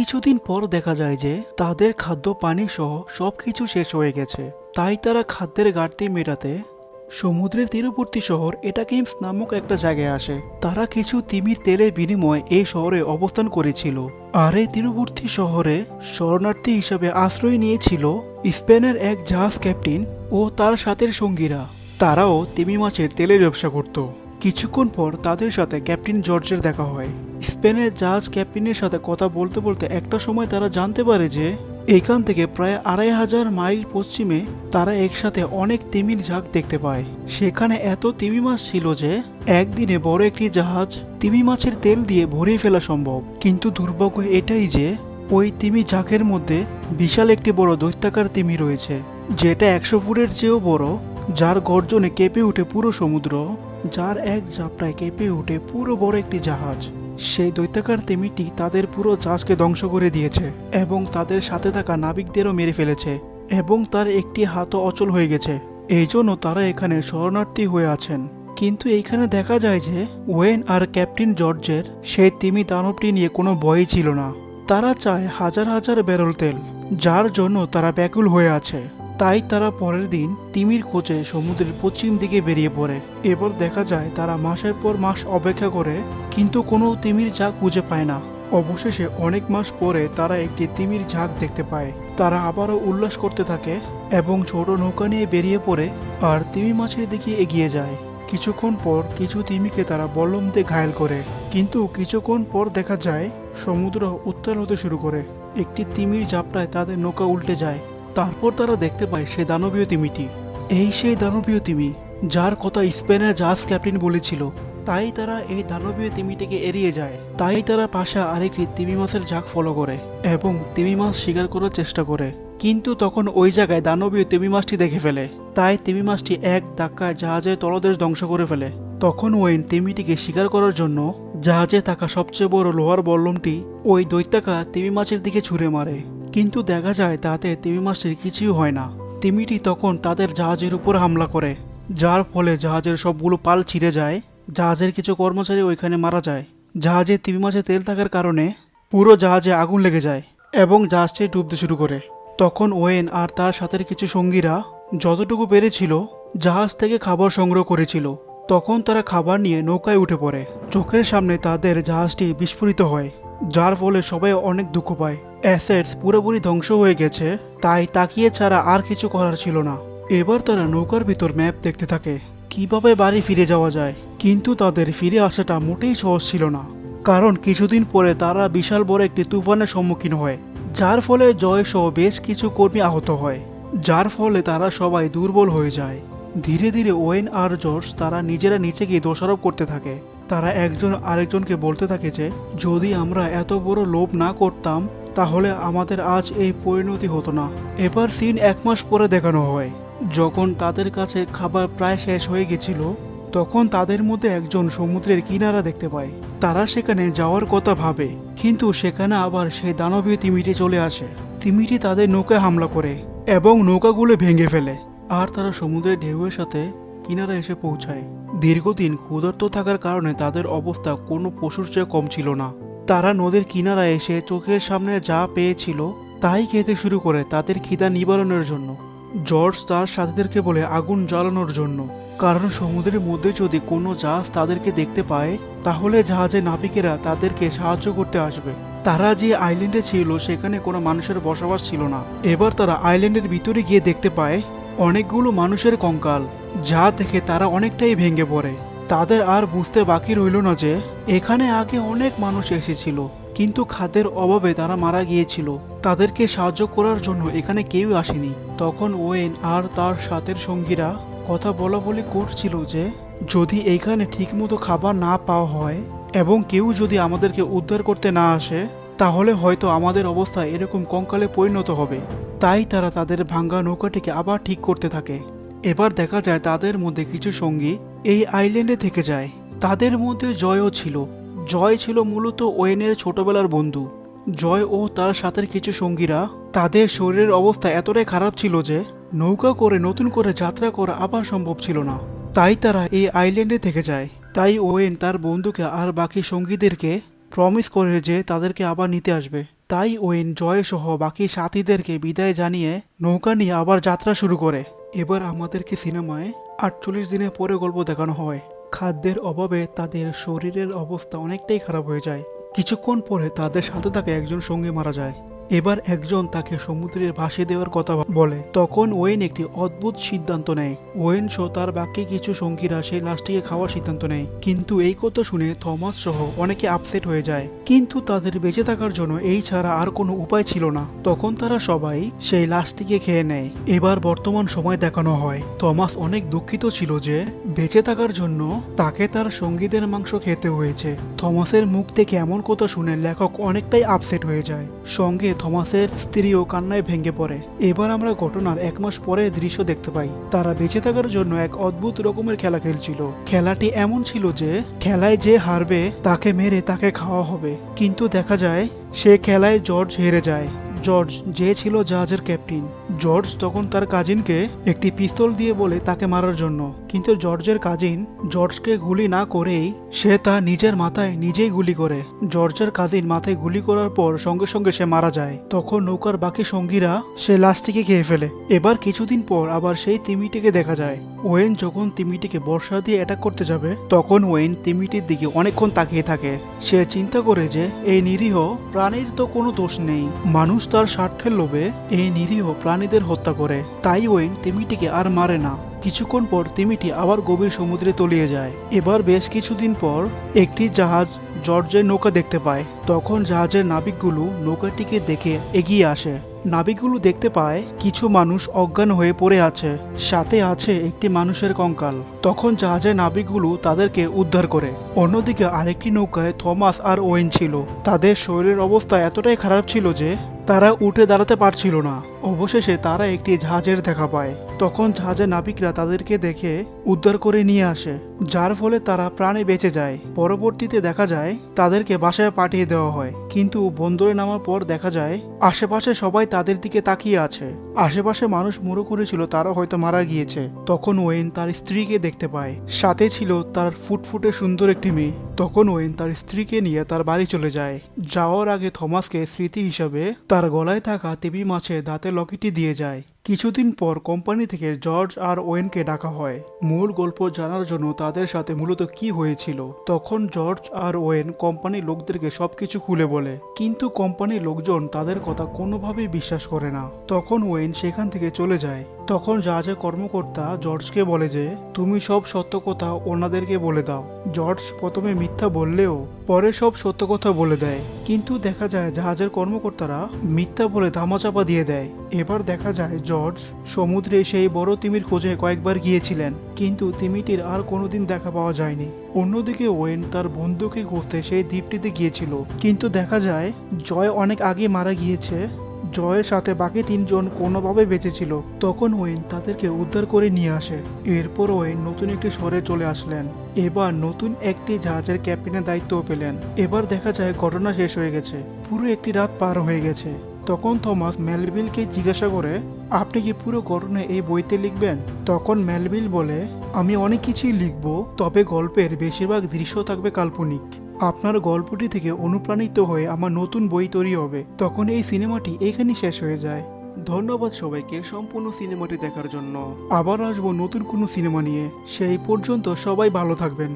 কিছুদিন পর দেখা যায় যে তাদের খাদ্য পানি সহ সবকিছু শেষ হয়ে গেছে। তাই তারা খাদ্যের ঘাটতি মেটাতে সমুদ্রের তীরবর্তী শহর এটাকিমস নামক একটা জায়গায় আসে। তারা কিছু তিমির তেলের বিনিময়ে এই শহরে অবস্থান করেছিল। আর এই তীরবর্তী শহরে শরণার্থী হিসেবে আশ্রয় নিয়েছিল স্পেনের এক জাহাজ ক্যাপ্টেন ও তার সাথের সঙ্গীরা। তারাও তিমি মাছের তেলের ব্যবসা করত। কিছুক্ষণ পর তাদের সাথে ক্যাপ্টেন জর্জের দেখা হয়। স্পেনের জাহাজ ক্যাপ্টেনের সাথে কথা বলতে বলতে একটা সময় তারা জানতে পারে যে এখান থেকে প্রায় ২৫০০ মাইল পশ্চিমে তারা একসাথে অনেক তিমির ঝাঁক দেখতে পায়। সেখানে এত তিমি মাছ ছিল যে একদিনে বড় একটি জাহাজ তিমি মাছের তেল দিয়ে ভরিয়ে ফেলা সম্ভব। কিন্তু দুর্ভাগ্য এটাই যে ওই তিমি ঝাঁকের মধ্যে বিশাল একটি বড় দৈত্যাকার তিমি রয়েছে, যেটা ১০০ ফুটের চেয়েও বড়, যার গর্জনে কেঁপে ওঠে পুরো সমুদ্র, যার এক ঝাপটায় কেঁপে ওঠে পুরো বড় একটি জাহাজ। সেই দৈত্যাকার তিমিটি তাদের পুরো জাহাজকে ধ্বংস করে দিয়েছে এবং তাদের সাথে থাকা নাবিকদেরও মেরে ফেলেছে এবং তার একটি হাতও অচল হয়ে গেছে। এই জন্য তারা এখানে শরণার্থী হয়ে আছেন। কিন্তু এইখানে দেখা যায় যে ওয়েন আর ক্যাপ্টেন জর্জের সেই তিমি দানবটি নিয়ে কোনো ভয়ই ছিল না। তারা চায় হাজার হাজার ব্যারেল তেল, যার জন্য তারা ব্যাকুল হয়ে আছে। তাই তারা পরের দিন তিমির খোঁজে সমুদ্রের পশ্চিম দিকে বেরিয়ে পড়ে। এবার দেখা যায় তারা মাসের পর মাস অপেক্ষা করে কিন্তু কোনো তিমির ঝাঁক খুঁজে পায় না। অবশেষে অনেক মাস পরে তারা একটি তিমির ঝাঁক দেখতে পায়। তারা আবারও উল্লাস করতে থাকে এবং ছোট নৌকা নিয়ে বেরিয়ে পড়ে আর তিমি মাছের দিকে এগিয়ে যায়। কিছুক্ষণ পর কিছু তিমিকে তারা বল্লম দিয়ে ঘায়েল করে, কিন্তু কিছুক্ষণ পর দেখা যায় সমুদ্র উত্তাল হতে শুরু করে। একটি তিমির ঝাপটায় তাদের নৌকা উল্টে যায়। তারপর তারা দেখতে পায় সেই দানবীয় তিমিটি। এই সেই দানবীয় তিমি যার কথা স্পেনের জাহাজ ক্যাপ্টেন বলেছিল। তাই তারা এই দানবীয় তিমিটিকে এড়িয়ে যায়। তাই তারা পাশে আরেকটি তিমি মাছের ঝাঁক ফলো করে এবং তিমি মাছ শিকার করার চেষ্টা করে। কিন্তু তখন ওই জায়গায় দানবীয় তিমি মাছটি দেখে ফেলে। তাই তিমি মাছটি এক ধাক্কায় জাহাজের তলদেশ ধ্বংস করে ফেলে। তখন ওয়েন তিমিটিকে শিকার করার জন্য জাহাজে থাকা সবচেয়ে বড় লোহার বল্লমটি ওই দৈত্যাকার তিমি মাছের দিকে ছুঁড়ে মারে। কিন্তু দেখা যায় তাতে তিমি মাছটির কিছুই হয় না। তিমিটি তখন তাদের জাহাজের উপর হামলা করে, যার ফলে জাহাজের সবগুলো পাল ছিঁড়ে যায়। জাহাজের কিছু কর্মচারী ওইখানে মারা যায়। জাহাজে তিমি মাছে তেল থাকার কারণে পুরো জাহাজে আগুন লেগে যায় এবং জাহাজটি ডুবতে শুরু করে। তখন ওয়েন আর তার সাথে কিছু সঙ্গীরা যতটুকু পেরেছিল জাহাজ থেকে খাবার সংগ্রহ করেছিল। তখন তারা খাবার নিয়ে নৌকায় উঠে পড়ে। চোখের সামনে তাদের জাহাজটি বিস্ফোরিত হয়, যার ফলে সবাই অনেক দুঃখ পায়। অ্যাসেটস পুরোপুরি ধ্বংস হয়ে গেছে, তাই তাকিয়ে ছাড়া আর কিছু করার ছিল না। এবার তারা নৌকার ভিতর ম্যাপ দেখতে থাকে কিভাবে বাড়ি ফিরে যাওয়া যায়। কিন্তু তাদের ফিরে আসাটা মোটেই সহজ ছিল না, কারণ কিছুদিন পরে তারা বিশাল বড় একটি তুফানের সম্মুখীন হয়, যার ফলে জয় সহ বেশ কিছু কর্মী আহত হয়, যার ফলে তারা সবাই দুর্বল হয়ে যায়। ধীরে ধীরে ওয়েন আর জর্জ তারা নিজেরা নিচে গিয়ে দোষারোপ করতে থাকে। তারা একজন আরেকজনকে বলতে থাকে যে যদি আমরা এত বড় লোভ না করতাম তাহলে আমাদের আজ এই পরিণতি হতো না। এবার সিন ১ মাস পরে দেখানো হয়, যখন তাদের কাছে খাবার প্রায় শেষ হয়ে গেছিল। তখন তাদের মধ্যে একজন সমুদ্রের কিনারা দেখতে পায়। তারা সেখানে যাওয়ার কথা ভাবে, কিন্তু সেখানে আবার সেই দানবীয় তিমিটি চলে আসে। তিমিটি তাদের নৌকায় হামলা করে এবং নৌকাগুলো ভেঙে ফেলে, আর তারা সমুদ্রের ঢেউয়ের সাথে কিনারা এসে পৌঁছায়। দীর্ঘদিন ক্ষুধার্ত থাকার কারণে তাদের অবস্থা কোনো পশুর চেয়ে কম ছিল না। তারা নদীর কিনারায় এসে চোখের সামনে যা পেয়েছিল তাই খেতে শুরু করে তাদের খিদা নিবারণের জন্য। জর্জ তার সাথীদেরকে বলে আগুন জ্বালানোর জন্য, কারণ সমুদ্রের মধ্যে যদি কোনো জাহাজ তাদেরকে দেখতে পায় তাহলে জাহাজের নাবিকেরা তাদেরকে সাহায্য করতে আসবে। তারা যে আইল্যান্ডে ছিল সেখানে কোনো মানুষের বসবাস ছিল না। এবার তারা আইল্যান্ডের ভিতরে গিয়ে দেখতে পায় অনেকগুলো মানুষের কঙ্কাল, যা দেখে তারা অনেকটাই ভেঙে পড়ে। তাদের আর বুঝতে বাকি রইল না যে এখানে আগে অনেক মানুষ এসেছিল, কিন্তু খাদ্যের অভাবে তারা মারা গিয়েছিল। তাদেরকে সাহায্য করার জন্য এখানে কেউ আসেনি। তখন ওয়েন আর তার সাথের সঙ্গীরা কথা বলা বলি করছিল যে যদি এইখানে ঠিকমতো খাবার না পাওয়া হয় এবং কেউ যদি আমাদেরকে উদ্ধার করতে না আসে তাহলে হয়তো আমাদের অবস্থা এরকম কঙ্কালে পরিণত হবে। তাই তারা তাদের ভাঙ্গা নৌকাটিকে আবার ঠিক করতে থাকে। এবার দেখা যায় তাদের মধ্যে কিছু সঙ্গী এই আইল্যান্ডে থেকে যায়। তাদের মধ্যে জয়ও ছিল। জয় ছিল মূলত ওয়েনের ছোটবেলার বন্ধু। জয় ও তার সাথের কিছু সঙ্গীরা তাদের শরীরের অবস্থা এতটাই খারাপ ছিল যে নৌকা করে নতুন করে যাত্রা করা আবার সম্ভব ছিল না। তাই তারা এই আইল্যান্ডে থেকে যায়। তাই ওয়েন তার বন্ধুকে আর বাকি সঙ্গীদেরকে প্রমিস করে যে তাদেরকে আবার নিতে আসবে। তাই ওয়েন জয় সহ বাকি সাথীদেরকে বিদায় জানিয়ে নৌকা নিয়ে আবার যাত্রা শুরু করে। এবার আমাদেরকে সিনেমায় 48 দিনের পরে গল্প দেখানো হয়। খাদ্যের অভাবে তাদের শরীরের অবস্থা অনেকটাই খারাপ হয়ে যায়। কিছুক্ষণ পরে তাদের সাথে থাকা একজন সঙ্গী মারা যায়। এবার একজন তাকে সমুদ্রের ভাসিয়ে দেওয়ার কথা বলে। তখন ওয়েন একটি অদ্ভুত সিদ্ধান্ত নেয়। ওয়েন সহ তার বাকি কিছু সঙ্গীরা সেই লাশটিকে খাওয়ার সিদ্ধান্ত নেয়। কিন্তু এই কথা শুনে থমাস সহ অনেকে আপসেট হয়ে যায়। কিন্তু তাদের বেঁচে থাকার জন্য এই ছাড়া আর কোনো উপায় ছিল না। তখন তারা সবাই সেই লাশটিকে খেয়ে নেয়। এবার বর্তমান সময় দেখানো হয়। থমাস অনেক দুঃখিত ছিল যে বেঁচে থাকার জন্য তাকে তার সঙ্গীদের মাংস খেতে হয়েছে। থমাসের মুখ থেকে এমন কথা শুনে লেখক অনেকটাই আপসেট হয়ে যায়। সঙ্গে থমাসের স্ত্রীও কান্নায় ভেঙে পড়ে। এবার আমরা ঘটনার 1 মাস পরের দৃশ্য দেখতে পাই। তারা বেঁচে থাকার জন্য এক অদ্ভুত রকমের খেলা খেলছিল। খেলাটি এমন ছিল যে খেলায় যে হারবে তাকে মেরে তাকে খাওয়া হবে। কিন্তু দেখা যায় সে খেলায় জর্জ হেরে যায়। জর্জ যে ছিল জাহাজের ক্যাপ্টেন। জর্জ তখন তার কাজিনকে একটি পিস্তল দিয়ে বলে তাকে মারার জন্য, কিন্তু জর্জের কাজিন জর্জকে গুলি না করেই সে তা নিজের মাথায় নিজেই গুলি করে। জর্জের কাজিন মাথায় গুলি করার পর সঙ্গে সঙ্গে সে মারা যায়। তখন নৌকার বাকি সঙ্গীরা সে লাশটিকে খেয়ে ফেলে। এবার কিছুদিন পর আবার সেই তিমিটিকে দেখা যায়। ওয়েন যখন তিমিটিকে বর্ষা দিয়ে অ্যাটাক করতে যাবে তখন ওয়েন তিমিটির দিকে অনেকক্ষণ তাকিয়ে থাকে। সে চিন্তা করে যে এই নিরীহ প্রাণীর তো কোনো দোষ নেই, মানুষ তার স্বার্থের লোভে এই নিরীহ প্রাণীদের হত্যা করে। তাই ওয়েন তিমিটিকে আর মারে না। কিছুক্ষণ পর তিমিটি আবার গভীর সমুদ্রে তলিয়ে যায়। এবার বেশ কিছুদিন পর একটি জাহাজ জর্জের নৌকা দেখতে পায়। তখন জাহাজের নাবিকগুলো নৌকাটিকে দেখে এগিয়ে আসে। নাবিকগুলো দেখতে পায় কিছু মানুষ অজ্ঞান হয়ে পড়ে আছে, সাথে আছে একটি মানুষের কঙ্কাল। তখন জাহাজের নাবিকগুলো তাদেরকে উদ্ধার করে। অন্যদিকে আরেকটি নৌকায় থমাস আর ওয়েন ছিল। তাদের শরীরের অবস্থা এতটাই খারাপ ছিল যে তারা উঠে দাঁড়াতে পারছিল না। অবশেষে তারা একটি জাহাজের দেখা পায়। তখন জাহাজের নাবিকরা তাদেরকে দেখে উদ্ধার করে নিয়ে আসে, যার ফলে তারা প্রাণে বেঁচে যায়। পরবর্তীতে দেখা যায় তাদেরকে বাসায় পাঠিয়ে দেওয়া হয়। কিন্তু বন্দরে নামার পর দেখা যায় আশেপাশে সবাই তাদের দিকে তাকিয়ে আছে। আশেপাশে মানুষ মনে করেছিল তারা হয়তো মারা গিয়েছে। তখন ওয়েন তার স্ত্রীকে দেখতে পায়, সাথে ছিল তার ফুটফুটে সুন্দর একটি মেয়ে। তখন ওয়েন তার স্ত্রীকে নিয়ে তার বাড়ি চলে যায়। যাওয়ার আগে থমাসকে স্মৃতি হিসাবে তার গলায় থাকা তিমি মাছের দাঁতে লকেটটি দিয়ে যায়। কিছুদিন পর কোম্পানি থেকে জর্জ আর ওয়েনকে ডাকা হয় মূল গল্প জানার জন্য তাদের সাথে মূলত কি হয়েছিল। তখন জর্জ আর ওয়েন কোম্পানির লোকদেরকে সবকিছু খুলে বলে, কিন্তু কোম্পানির লোকজন তাদের কথা কোনোভাবেই বিশ্বাস করে না। তখন ওয়েন সেখান থেকে চলে যায়। তখন জাহাজের কর্মকর্তা জর্জকে বলে যে তুমি সব সত্য কথা ওনাদেরকে বলে দাও। জর্জ প্রথমে মিথ্যা বললেও পরে সব সত্য কথা বলে দেয়। কিন্তু দেখা যায় জাহাজের কর্মকর্তারা মিথ্যা বলে ধামাচাপা দিয়ে দেয়। এবার দেখা যায় জর্জ সমুদ্রে সেই বড় তিমির খোঁজে কয়েকবার গিয়েছিলেন, কিন্তু তিমিটির আর কোনোদিন দেখা পাওয়া যায়নি। অন্যদিকে ওয়েন তার বন্ধুকে খুঁজতে সেই দ্বীপটিতে গিয়েছিল, কিন্তু দেখা যায় জয় অনেক আগে মারা গিয়েছে। জয়ের সাথে বাকি 3 জন কোনোভাবে বেঁচে ছিল। তখন ওয়েন তাদেরকে উদ্ধার করে নিয়ে আসে। এরপর ওয়েন নতুন একটি শহরে চলে আসলেন। এবার নতুন একটি জাহাজের ক্যাপ্টেনের দায়িত্বও পেলেন। এবার দেখা যায় ঘটনা শেষ হয়ে গেছে, পুরো একটি রাত পার হয়ে গেছে। তখন থমাস মেলভিলকে জিজ্ঞাসা করে, আপনি কি পুরো ঘটনা এই বইতে লিখবেন? তখন মেলভিল বলে, আমি অনেক কিছুই লিখব, তবে গল্পের বেশিরভাগ দৃশ্য থাকবে কাল্পনিক। আপনার গল্পটি থেকে অনুপ্রাণিত হয়ে আমার নতুন বই তৈরি হবে। তখন এই সিনেমাটি এখানেই শেষ হয়ে যায়। ধন্যবাদ সবাইকে সম্পূর্ণ সিনেমাটি দেখার জন্য। আবার আসবো নতুন কোনো সিনেমা নিয়ে। সেই পর্যন্ত সবাই ভালো থাকবেন।